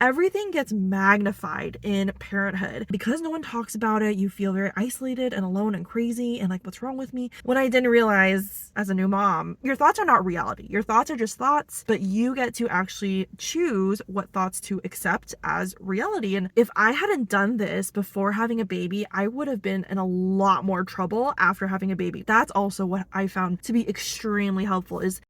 everything gets magnified in parenthood. Because no one talks about it, you feel very isolated and alone and crazy and like, what's wrong with me? What I didn't realize as a new mom, your thoughts are not reality. Your thoughts are just thoughts, but you get to actually choose what thoughts to accept as reality. And if I hadn't done this before having a baby, I would have been in a lot more trouble after having a baby. That's also what I found to be extremely helpful is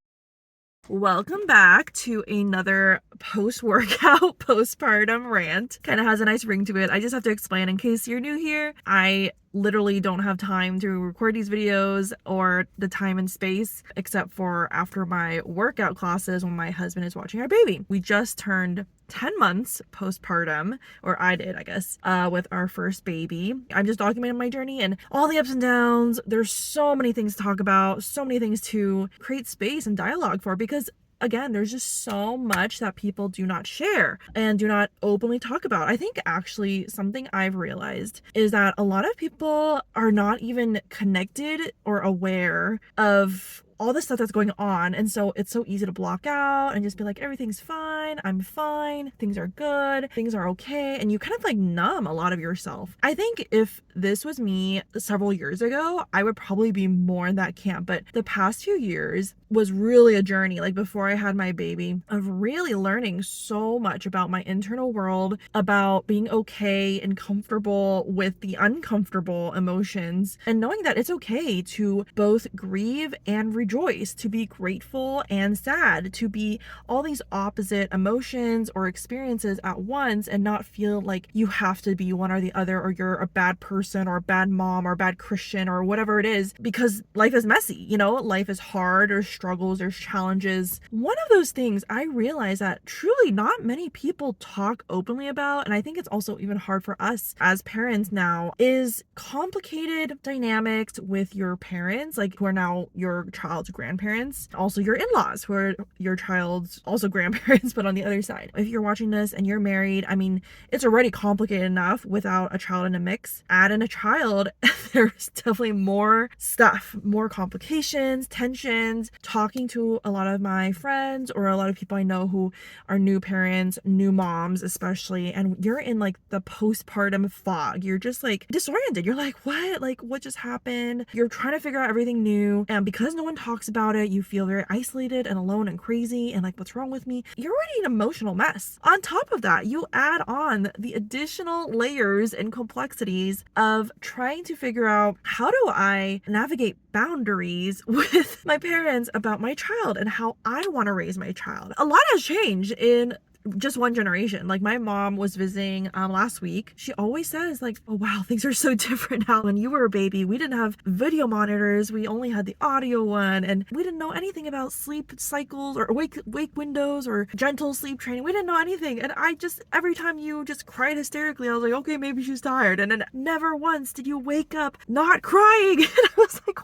welcome back to another post-workout, postpartum rant. Kind of has a nice ring to it. I just have to explain in case you're new here. I literally don't have time to record these videos or the time and space except for after my workout classes when my husband is watching our baby. We just turned 10 months postpartum, or I did, I guess, with our first baby. I'm just documenting my journey and all the ups and downs. There's so many things to talk about, so many things to create space and dialogue for, because again, there's just so much that people do not share and do not openly talk about. I think actually something I've realized is that a lot of people are not even connected or aware of all the stuff that's going on, and so it's so easy to block out and just be like, everything's fine, I'm fine, things are good, things are okay, and you kind of like numb a lot of yourself. I think if this was me several years ago, I would probably be more in that camp, but the past few years was really a journey, like before I had my baby, of really learning so much about my internal world, about being okay and comfortable with the uncomfortable emotions, and knowing that it's okay to both grieve and rejoice, to be grateful and sad, to be all these opposite emotions or experiences at once, and not feel like you have to be one or the other, or you're a bad person or a bad mom or a bad Christian or whatever it is, because life is messy, life is hard, or struggles, there's challenges. One of those things I realize that truly not many people talk openly about, and I think it's also even hard for us as parents now, is complicated dynamics with your parents, like who are now your child's grandparents, also your in-laws who are your child's also grandparents, but on the other side. If you're watching this and you're married, I mean, it's already complicated enough without a child in a mix. Add in a child, there's definitely more stuff, more complications, tensions. Talking to a lot of my friends or a lot of people I know who are new parents, new moms especially, and you're in like the postpartum fog. You're just like disoriented. You're like, what? Like, what just happened? You're trying to figure out everything new. And because no one talks about it, you feel very isolated and alone and crazy and like, what's wrong with me? You're already an emotional mess. On top of that, you add on the additional layers and complexities of trying to figure out, how do I navigate boundaries with my parents about my child and how I want to raise my child? A lot has changed in just one generation. Like my mom was visiting last week. She always says like, oh wow, things are so different now. When you were a baby, we didn't have video monitors, we only had the audio one, and we didn't know anything about sleep cycles or wake windows or gentle sleep training. We didn't know anything, and I just, every time you just cried hysterically, I was like, okay, maybe she's tired. And then never once did you wake up not crying. And I was like,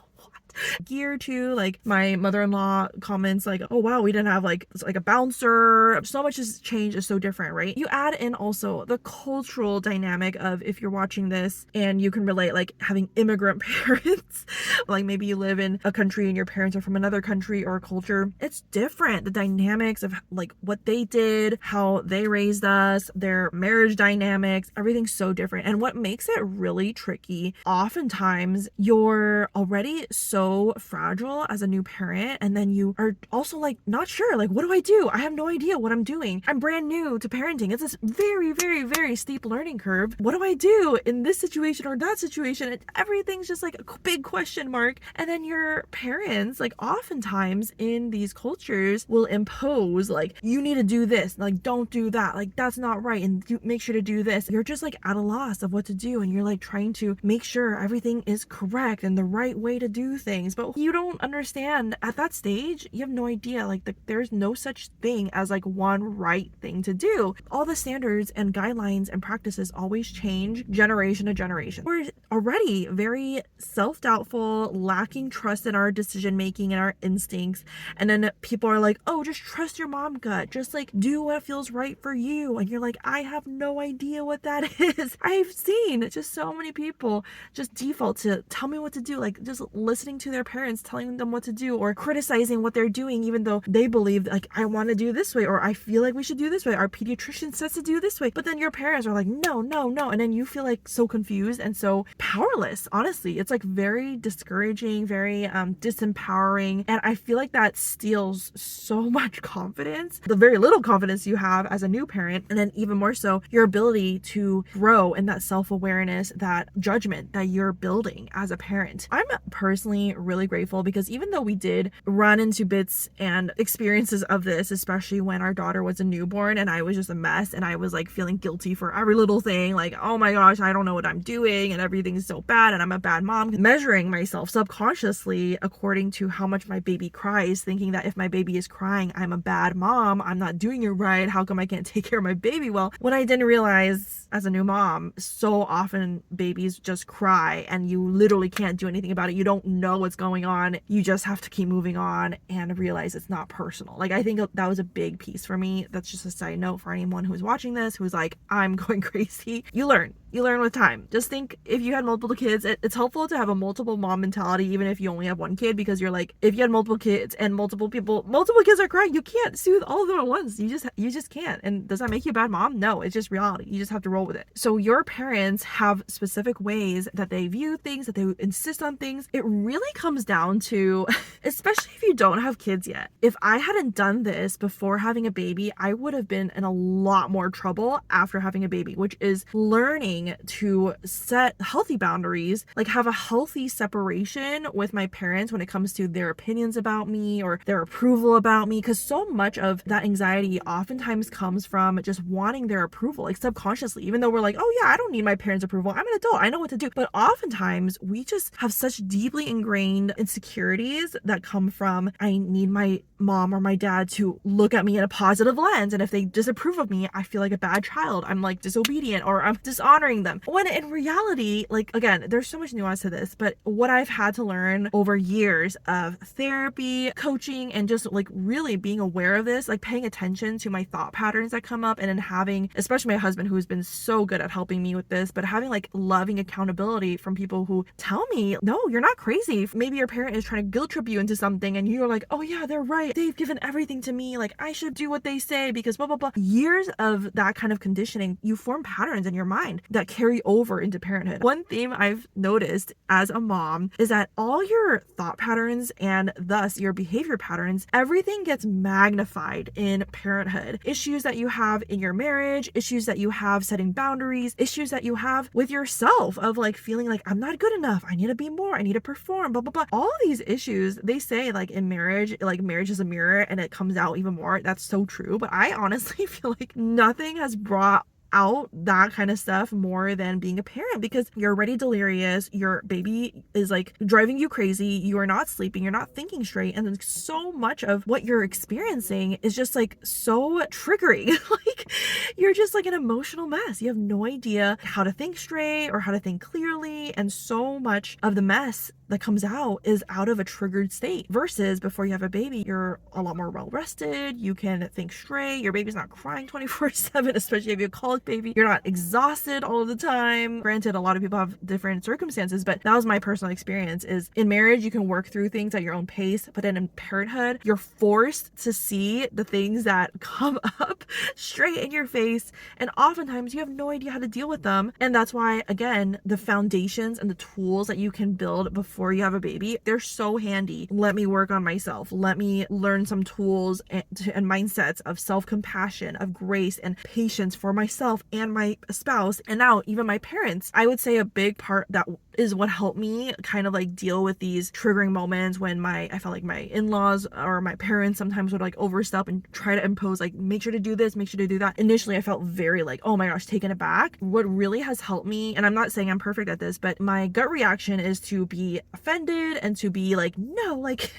gear to, like my mother-in-law comments like, oh wow, we didn't have like a bouncer. So much has changed, is so different, right? You add in also the cultural dynamic of, if you're watching this and you can relate, like having immigrant parents, like maybe you live in a country and your parents are from another country or culture. It's different. The dynamics of like what they did, how they raised us, their marriage dynamics, everything's so different. And what makes it really tricky, oftentimes you're already so fragile as a new parent, and then you are also like not sure, like, what do I do? I have no idea what I'm doing. I'm brand new to parenting. It's this very, very, very steep learning curve. What do I do in this situation or that situation? And everything's just like a big question mark. And then your parents, like oftentimes in these cultures, will impose like, you need to do this, like don't do that, like that's not right, and you make sure to do this. You're just like at a loss of what to do, and you're like trying to make sure everything is correct and the right way to do things. But you don't understand at that stage. You have no idea, like there's no such thing as like one right thing to do. All the standards and guidelines and practices always change generation to generation. We're already very self-doubtful, lacking trust in our decision making and our instincts, and then people are like, oh, just trust your mom gut, just like do what feels right for you. And you're like, I have no idea what that is. I've seen just so many people just default to tell me what to do, like just listening to to their parents, telling them what to do or criticizing what they're doing, even though they believe like, I want to do this way, or I feel like we should do this way. Our pediatrician says to do this way. But then your parents are like, no, no, no. And then you feel like so confused and so powerless. Honestly, it's like very discouraging, very disempowering. And I feel like that steals so much confidence, the very little confidence you have as a new parent. And then even more so, your ability to grow in that self-awareness, that judgment that you're building as a parent. I'm personally really grateful because even though we did run into bits and experiences of this, especially when our daughter was a newborn and I was just a mess and I was like feeling guilty for every little thing, like, oh my gosh, I don't know what I'm doing and everything's so bad and I'm a bad mom, measuring myself subconsciously according to how much my baby cries, thinking that if my baby is crying, I'm a bad mom, I'm not doing it right, how come I can't take care of my baby well? When I didn't realize as a new mom, so often babies just cry and you literally can't do anything about it. You don't know what's going on. You just have to keep moving on and realize it's not personal. Like, I think that was a big piece for me. That's just a side note for anyone who's watching this, who's like, I'm going crazy. You learn with time. Just think, if you had multiple kids, it's helpful to have a multiple mom mentality, even if you only have one kid, because you're like, if you had multiple kids and multiple kids are crying, you can't soothe all of them at once. You just can't. And does that make you a bad mom? No, it's just reality. You just have to roll with it. So your parents have specific ways that they view things, that they insist on things. It really comes down to, especially if you don't have kids yet. If I hadn't done this before having a baby, I would have been in a lot more trouble after having a baby, which is learning to set healthy boundaries, like have a healthy separation with my parents when it comes to their opinions about me or their approval about me, because so much of that anxiety oftentimes comes from just wanting their approval, like subconsciously, even though we're like, oh yeah, I don't need my parents' approval, I'm an adult, I know what to do. But oftentimes we just have such deeply ingrained insecurities that come from, I need my mom or my dad to look at me in a positive lens, and if they disapprove of me, I feel like a bad child, I'm like disobedient or I'm dishonoring them. When in reality, like, again, there's so much nuance to this, but what I've had to learn over years of therapy, coaching, and just like really being aware of this, like paying attention to my thought patterns that come up, and then having, especially my husband, who's been so good at helping me with this, but having like loving accountability from people who tell me, no, you're not crazy. Maybe your parent is trying to guilt trip you into something and you're like, oh yeah, they're right, they've given everything to me, like I should do what they say because blah blah blah. Years of that kind of conditioning, you form patterns in your mind that carry over into parenthood. One theme I've noticed as a mom is that all your thought patterns and thus your behavior patterns, everything gets magnified in parenthood. Issues that you have in your marriage, issues that you have setting boundaries, issues that you have with yourself of like feeling like I'm not good enough, I need to be more, I need to perform, blah blah blah. All these issues, they say like in marriage, like marriage is a mirror and it comes out even more. That's so true. But I honestly feel like nothing has brought out that kind of stuff more than being a parent, because you're already delirious, your baby is like driving you crazy, you are not sleeping, you're not thinking straight, and then so much of what you're experiencing is just like so triggering. Like you're just like an emotional mess. You have no idea how to think straight or how to think clearly, and so much of the mess that comes out is out of a triggered state, versus before you have a baby, you're a lot more well rested, you can think straight, your baby's not crying 24/7, especially if you have a colic baby, you're not exhausted all the time. Granted, a lot of people have different circumstances, but that was my personal experience. Is in marriage you can work through things at your own pace, but then in parenthood you're forced to see the things that come up straight in your face, and oftentimes you have no idea how to deal with them. And that's why, again, the foundations and the tools that you can build before you have a baby, they're so handy. Let me work on myself, let me learn some tools and mindsets of self-compassion, of grace and patience for myself and my spouse, and now even my parents. I would say a big part that is what helped me kind of like deal with these triggering moments when I felt like my in-laws or my parents sometimes would like overstep and try to impose like, make sure to do this, make sure to do that. Initially I felt very like, oh my gosh, taken aback. What really has helped me, and I'm not saying I'm perfect at this, but my gut reaction is to be offended and to be like, no, like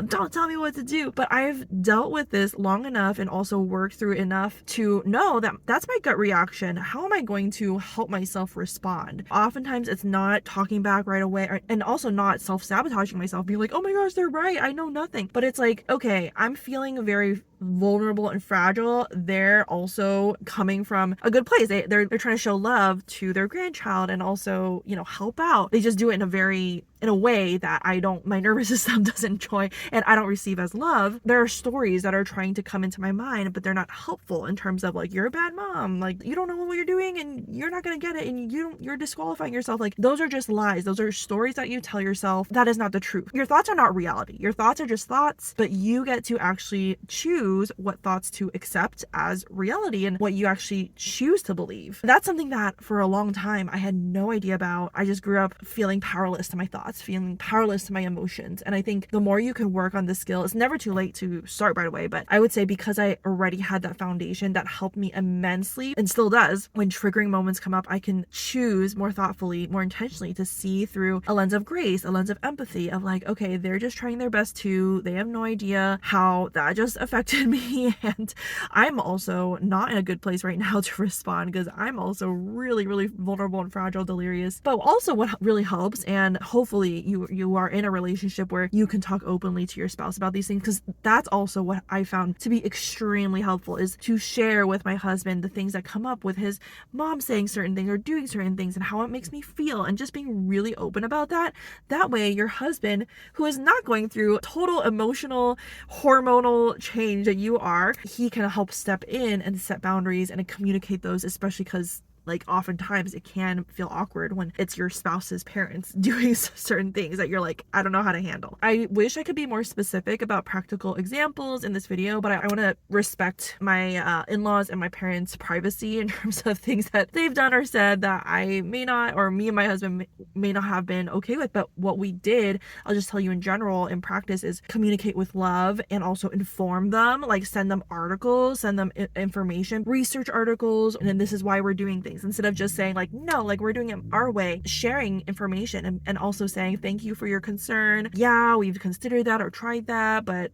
don't tell me what to do. But I've dealt with this long enough and also worked through enough to know that that's my gut reaction. How am I going to help myself respond? Oftentimes it's not talking back right away, and also not self-sabotaging myself, being like, oh my gosh, they're right, I know nothing. But it's like, okay, I'm feeling very vulnerable and fragile, they're also coming from a good place. They're trying to show love to their grandchild and also, help out. They just do it in a way that my nervous system doesn't enjoy and I don't receive as love. There are stories that are trying to come into my mind, but they're not helpful in terms of like, you're a bad mom, like you don't know what you're doing and you're not going to get it and you're disqualifying yourself. Like those are just lies. Those are stories that you tell yourself. That is not the truth. Your thoughts are not reality. Your thoughts are just thoughts, but you get to actually choose what thoughts to accept as reality and what you actually choose to believe. That's something that for a long time I had no idea about. I just grew up feeling powerless to my thoughts, feeling powerless to my emotions. And I think the more you can work on this skill, it's never too late to start right away. But I would say because I already had that foundation, that helped me immensely and still does. When triggering moments come up, I can choose more thoughtfully, more intentionally to see through a lens of grace, a lens of empathy, of like, okay, they're just trying their best too. They have no idea how that just affected me. And I'm also not in a good place right now to respond because I'm also really, really vulnerable and fragile, delirious. But also what really helps, and hopefully you are in a relationship where you can talk openly to your spouse about these things, because that's also what I found to be extremely helpful, is to share with my husband the things that come up with his mom saying certain things or doing certain things and how it makes me feel, and just being really open about that. That way your husband, who is not going through total emotional hormonal change that you are, he can help step in and set boundaries and communicate those, especially because like oftentimes it can feel awkward when it's your spouse's parents doing certain things that you're like, I don't know how to handle. I wish I could be more specific about practical examples in this video, but I want to respect my in-laws and my parents' privacy in terms of things that they've done or said that I may not, or me and my husband may not have been okay with. But what we did, I'll just tell you in general, in practice, is communicate with love and also inform them, like send them articles, send them information, research articles, and then this is why we're doing things. Instead of just saying like, no, like we're doing it our way, sharing information and also saying, thank you for your concern. Yeah, we've considered that or tried that, but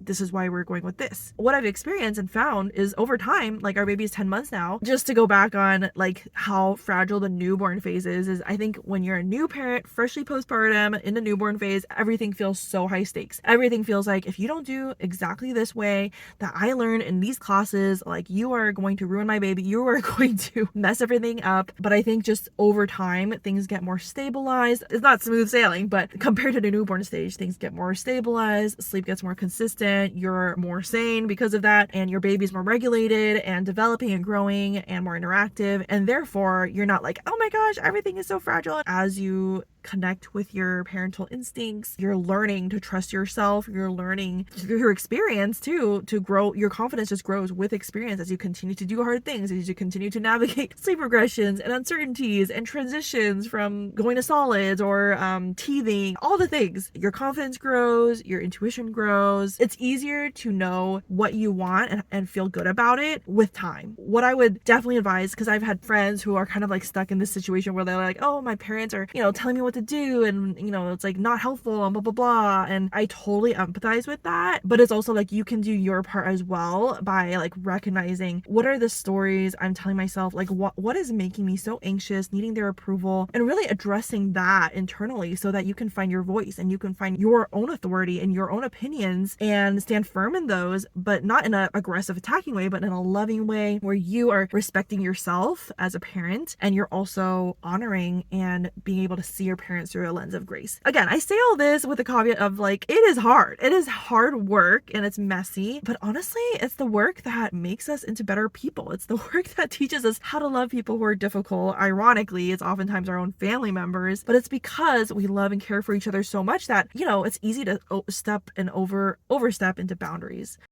this is why we're going with this. What I've experienced and found is over time, like our baby's 10 months now, just to go back on like how fragile the newborn phase is I think when you're a new parent, freshly postpartum, in the newborn phase, everything feels so high stakes. Everything feels like if you don't do exactly this way that I learned in these classes, like you are going to ruin my baby. You are going to mess everything up. But I think just over time, things get more stabilized. It's not smooth sailing, but compared to the newborn stage, things get more stabilized, sleep gets more consistent, you're more sane because of that, and your baby's more regulated and developing and growing and more interactive. And therefore, you're not like, oh my gosh, everything is so fragile. As you connect with your parental instincts, you're learning to trust yourself, you're learning through your experience too to grow. Your confidence just grows with experience as you continue to do hard things, as you continue to navigate sleep regressions and uncertainties and transitions from going to solids or teething, all the things. Your confidence grows, your intuition grows. It's easier to know what you want and feel good about it with time. What I would definitely advise, because I've had friends who are kind of like stuck in this situation where they're like, oh, my parents are, telling me what to do, and it's like not helpful and blah blah blah, and I totally empathize with that. But it's also like you can do your part as well by like recognizing what are the stories I'm telling myself, like what is making me so anxious, needing their approval, and really addressing that internally so that you can find your voice and you can find your own authority and your own opinions and stand firm in those, but not in an aggressive attacking way, but in a loving way where you are respecting yourself as a parent and you're also honoring and being able to see your parents through a lens of grace. Again, I say all this with a caveat of like, it is hard. It is hard work and it's messy, but honestly, it's the work that makes us into better people. It's the work that teaches us how to love people who are difficult. Ironically, it's oftentimes our own family members, but it's because we love and care for each other so much that, it's easy to overstep into boundaries.